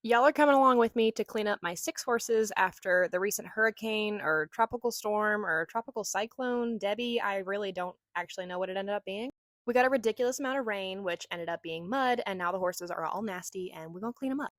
Y'all are coming along with me to clean up my 6 horses after the recent hurricane or tropical storm or tropical cyclone. Debbie, I really don't actually know what it ended up being. We got a ridiculous amount of rain, which ended up being mud, and now the horses are all nasty, and we're gonna clean them up.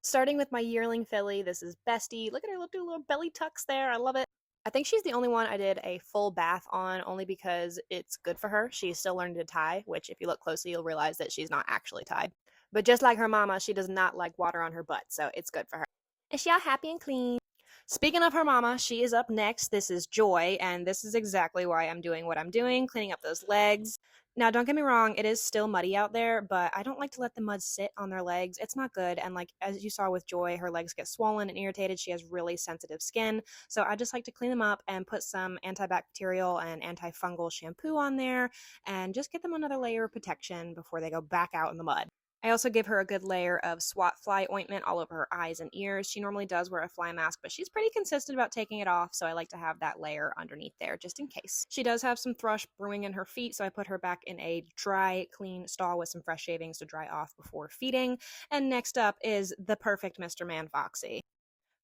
Starting with my yearling filly, this is Bestie. Look at her little belly tucks there. I love it. I think she's the only one I did a full bath on only because it's good for her. She's still learning to tie, which, if you look closely, you'll realize that she's not actually tied. But just like her mama, she does not like water on her butt, so it's good for her. Is she all happy and clean? Speaking of her mama, she is up next. This is Joy, and this is exactly why I'm doing what I'm doing, cleaning up those legs. Now, don't get me wrong, it is still muddy out there, but I don't like to let the mud sit on their legs. It's not good. And like as you saw with Joy, her legs get swollen and irritated. She has really sensitive skin. So I just like to clean them up and put some antibacterial and antifungal shampoo on there and just get them another layer of protection before they go back out in the mud. I also give her a good layer of swat fly ointment all over her eyes and ears. She normally does wear a fly mask, but she's pretty consistent about taking it off, so I like to have that layer underneath there just in case. She does have some thrush brewing in her feet, so I put her back in a dry, clean stall with some fresh shavings to dry off before feeding. And next up is the perfect Mr. Man, Foxy.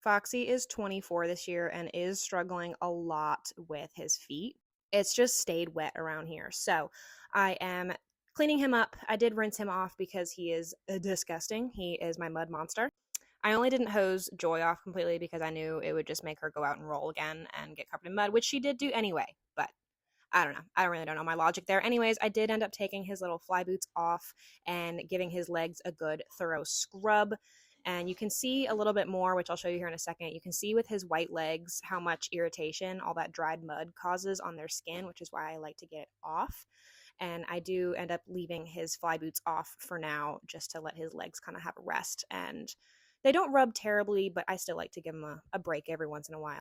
Foxy is 24 this year and is struggling a lot with his feet. It's just stayed wet around here. So I am cleaning him up. I did rinse him off because he is disgusting. He is my mud monster. I only didn't hose Joy off completely because I knew it would just make her go out and roll again and get covered in mud, which she did do anyway. But I don't know. I really don't know my logic there. Anyways, I did end up taking his little fly boots off and giving his legs a good thorough scrub. And you can see a little bit more, which I'll show you here in a second. You can see with his white legs how much irritation all that dried mud causes on their skin, which is why I like to get it off. And I do end up leaving his fly boots off for now just to let his legs kind of have a rest. And they don't rub terribly, but I still like to give him a break every once in a while.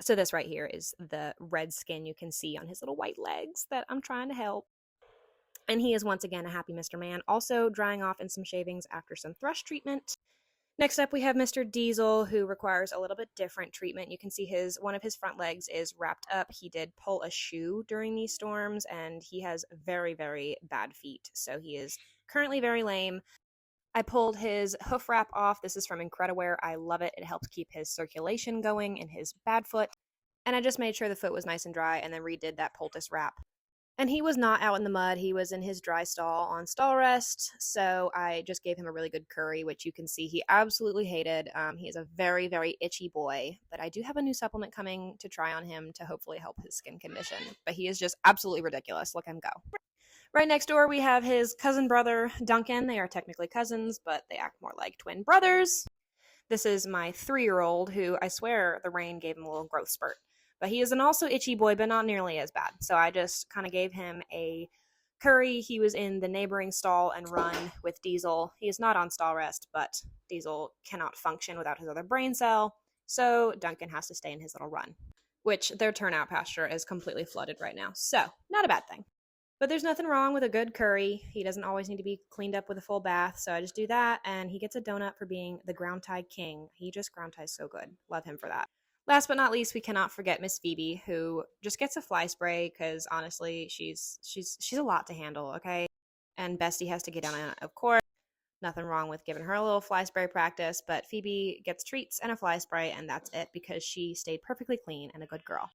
So this right here is the red skin you can see on his little white legs that I'm trying to help. And he is once again a happy Mr. Man, also drying off in some shavings after some thrush treatment. Next up, we have Mr. Diesel, who requires a little bit different treatment. You can see one of his front legs is wrapped up. He did pull a shoe during these storms, and he has very, very bad feet. So he is currently very lame. I pulled his hoof wrap off. This is from Incrediwear. I love it. It helps keep his circulation going in his bad foot. And I just made sure the foot was nice and dry and then redid that poultice wrap. And he was not out in the mud. He was in his dry stall on stall rest. So I just gave him a really good curry, which you can see he absolutely hated. He is a very, very itchy boy. But I do have a new supplement coming to try on him to hopefully help his skin condition. But he is just absolutely ridiculous. Look him go. Right next door, we have his cousin brother, Duncan. They are technically cousins, but they act more like twin brothers. This is my 3-year-old who I swear the rain gave him a little growth spurt. But he is an also itchy boy, but not nearly as bad. So I just kind of gave him a curry. He was in the neighboring stall and run with Diesel. He is not on stall rest, but Diesel cannot function without his other brain cell. So Duncan has to stay in his little run, which their turnout pasture is completely flooded right now. So not a bad thing. But there's nothing wrong with a good curry. He doesn't always need to be cleaned up with a full bath. So I just do that, and he gets a donut for being the ground tie king. He just ground ties so good. Love him for that. Last but not least, we cannot forget Miss Phoebe, who just gets a fly spray because honestly, she's a lot to handle, okay? And Bestie has to get on it, of course. Nothing wrong with giving her a little fly spray practice, but Phoebe gets treats and a fly spray, and that's it because she stayed perfectly clean and a good girl.